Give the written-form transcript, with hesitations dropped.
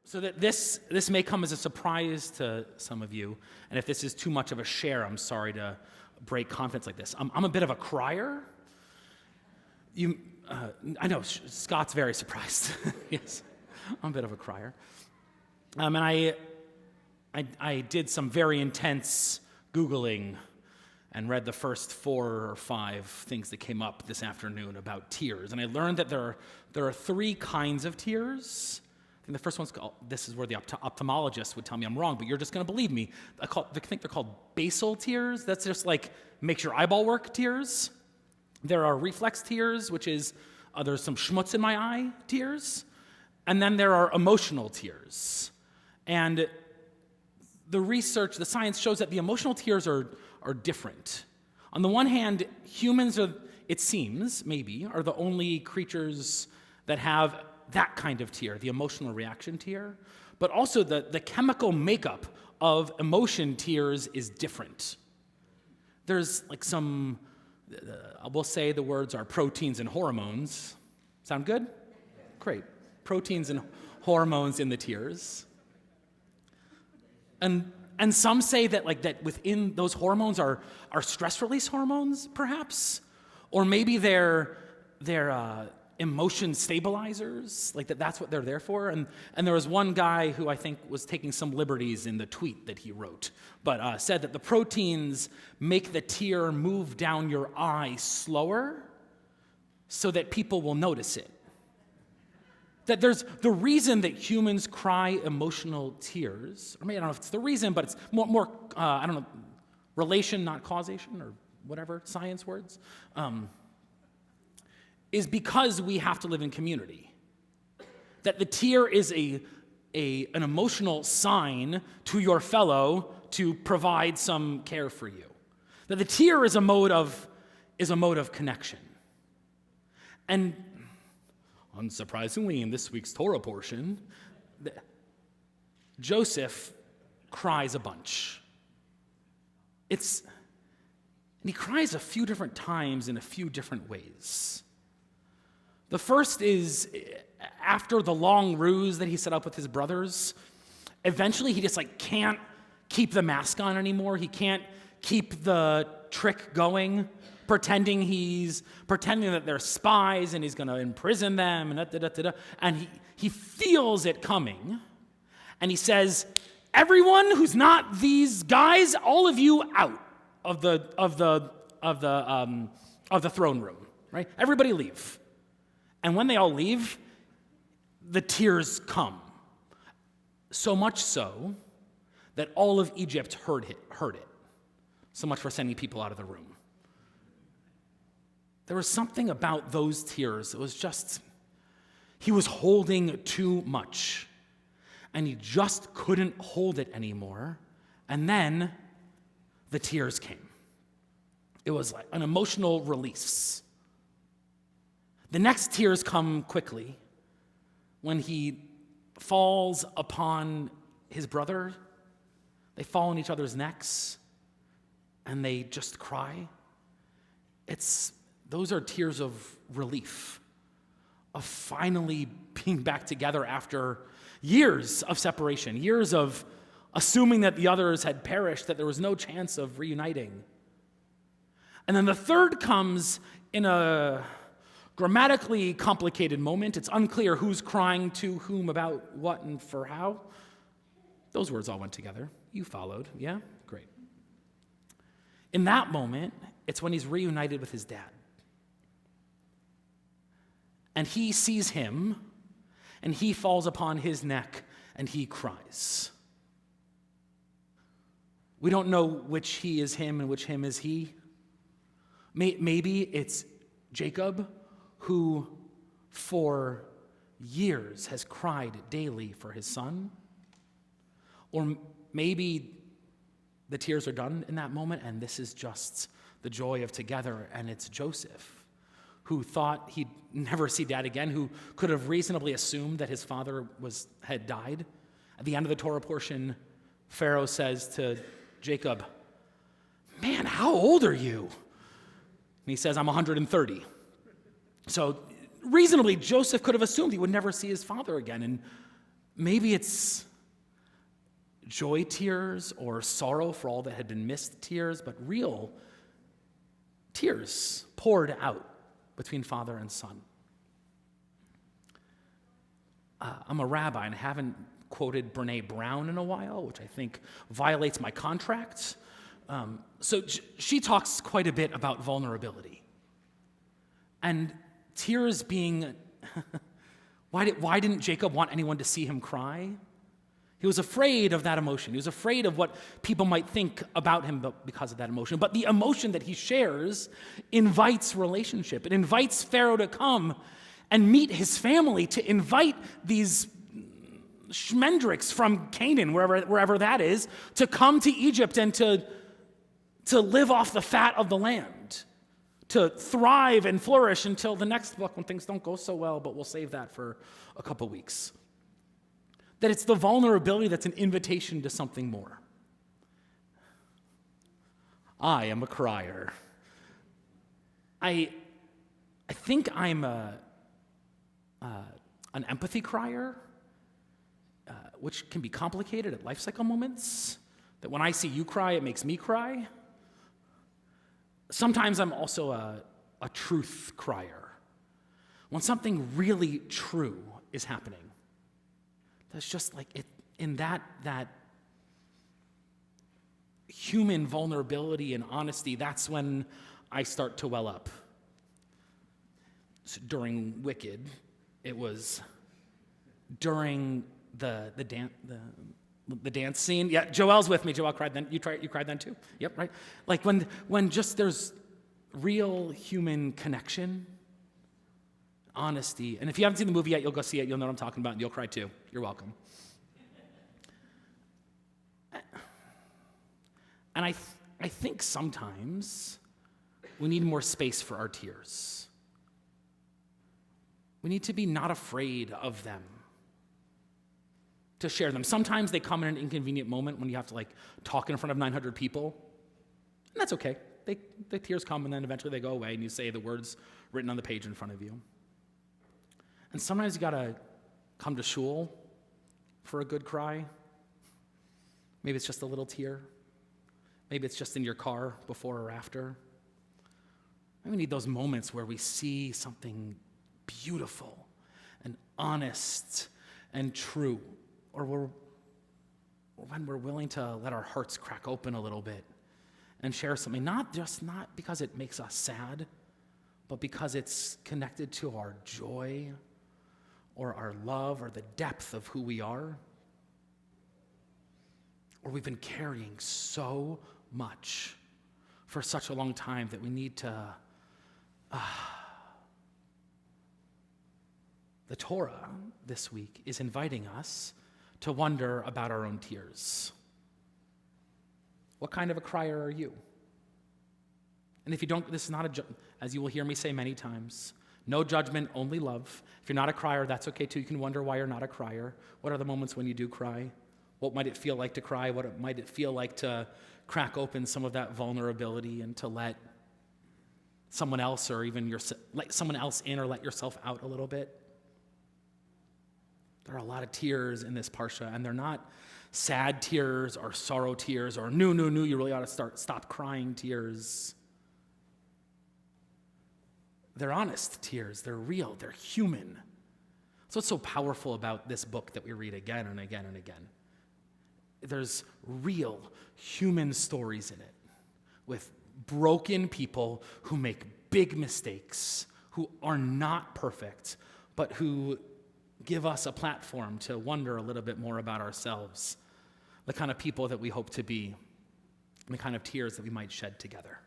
So that this may come as a surprise to some of you, and if this is too much of a share, I'm sorry to break confidence like this. I'm a bit of a crier. I know, Scott's very surprised. Yes, I'm a bit of a crier. And I did some very intense Googling and read the first 4 or 5 things that came up this afternoon about tears. And I learned that there are 3 kinds of tears. I think the first one's called, this is where the ophthalmologist would tell me I'm wrong, but you're just going to believe me. I think they're called basal tears. That's just like makes your eyeball work tears. There are reflex tears, which is there's some schmutz in my eye tears. And then there are emotional tears. And the research, the science shows that the emotional tears are different. On the one hand, humans are, it seems, maybe, are the only creatures that have that kind of tear, the emotional reaction tear. But also the chemical makeup of emotion tears is different. There's like some, we'll say the words are proteins and hormones. Sound good? Great. Proteins and hormones in the tears. And some say that within those hormones are stress release hormones, perhaps, or maybe they're emotion stabilizers, like that's what they're there for. And there was one guy who I think was taking some liberties in the tweet that he wrote, but said that the proteins make the tear move down your eye slower so that people will notice it. That there's the reason that humans cry emotional tears, or maybe I don't know if it's the reason, but it's more I don't know, relation, not causation, or whatever, science words, is because we have to live in community. That the tear is an emotional sign to your fellow to provide some care for you. That the tear is a mode of connection. And unsurprisingly, in this week's Torah portion, Joseph cries a bunch. And he cries a few different times in a few different ways. The first is after the long ruse that he set up with his brothers, eventually he just can't keep the mask on anymore. He can't keep the trick going, pretending that they're spies and he's going to imprison them and and he feels it coming, and he says, "Everyone who's not these guys, all of you out of the throne room, right? Everybody leave." And when they all leave, the tears come. So much so that all of Egypt heard it. So much for sending people out of the room. There was something about those tears. It was just, he was holding too much. And he just couldn't hold it anymore. And then the tears came. It was like an emotional release. The next tears come quickly when he falls upon his brother. They fall on each other's necks and they just cry. Those are tears of relief, of finally being back together after years of separation, years of assuming that the others had perished, that there was no chance of reuniting. And then the third comes in a grammatically complicated moment. It's unclear who's crying to whom about what and for how. Those words all went together. You followed, yeah? Great. In that moment, it's when he's reunited with his dad. And he sees him, and he falls upon his neck, and he cries. We don't know which he is him and which him is he. Maybe it's Jacob, who for years has cried daily for his son. Or maybe the tears are done in that moment, and this is just the joy of together, and it's Joseph, who thought he'd never see dad again, who could have reasonably assumed that his father had died. At the end of the Torah portion, Pharaoh says to Jacob, "Man, how old are you?" And he says, "I'm 130. So reasonably, Joseph could have assumed he would never see his father again. And Maybe it's joy tears or sorrow for all that had been missed tears, but real tears poured out between father and son. I'm a rabbi and I haven't quoted Brene Brown in a while, which I think violates my contract. So she talks quite a bit about vulnerability. And tears being, why didn't Jacob want anyone to see him cry? He was afraid of that emotion. He was afraid of what people might think about him because of that emotion. But the emotion that he shares invites relationship. It invites Pharaoh to come and meet his family, to invite these schmendricks from Canaan, wherever that is, to come to Egypt and to live off the fat of the land, to thrive and flourish until the next book when things don't go so well, but we'll save that for a couple weeks. That it's the vulnerability that's an invitation to something more. I am a crier. I think I'm an empathy crier, which can be complicated at life cycle moments. That when I see you cry, it makes me cry. Sometimes I'm also a truth crier. When something really true is happening. That's just like it in that human vulnerability and honesty, that's when I start to well up. So during Wicked, it was during the dance scene. Yeah, Joelle's with me. Joelle cried then. You cried then too? Yep, right? Like when just there's real human connection, honesty. And if you haven't seen the movie yet, you'll go see it. You'll know what I'm talking about, and you'll cry too. You're welcome. And I think sometimes we need more space for our tears. We need to be not afraid of them, to share them. Sometimes they come in an inconvenient moment when you have to talk in front of 900 people, and that's okay. The tears come, and then eventually they go away, and you say the words written on the page in front of you. And sometimes you gotta come to shul for a good cry. Maybe it's just a little tear. Maybe it's just in your car before or after. Maybe we need those moments where we see something beautiful and honest and true, or when we're willing to let our hearts crack open a little bit and share something, not because it makes us sad, but because it's connected to our joy or our love or the depth of who we are. Or we've been carrying so much for such a long time that we need to. The Torah this week is inviting us to wonder about our own tears. What kind of a crier are you? And if you don't, this is not as you will hear me say many times, no judgment, only love. If you're not a crier, that's okay too. You can wonder why you're not a crier. What are the moments when you do cry? What might it feel like to cry? What might it feel like to crack open some of that vulnerability and to let someone else or even let someone else in or let yourself out a little bit? There are a lot of tears in this parsha, and they're not sad tears or sorrow tears or no, you really ought to stop crying tears. They're honest tears. They're real. They're human. That's what's so powerful about this book that we read again and again and again. There's real human stories in it with broken people who make big mistakes, who are not perfect, but who give us a platform to wonder a little bit more about ourselves, the kind of people that we hope to be, and the kind of tears that we might shed together.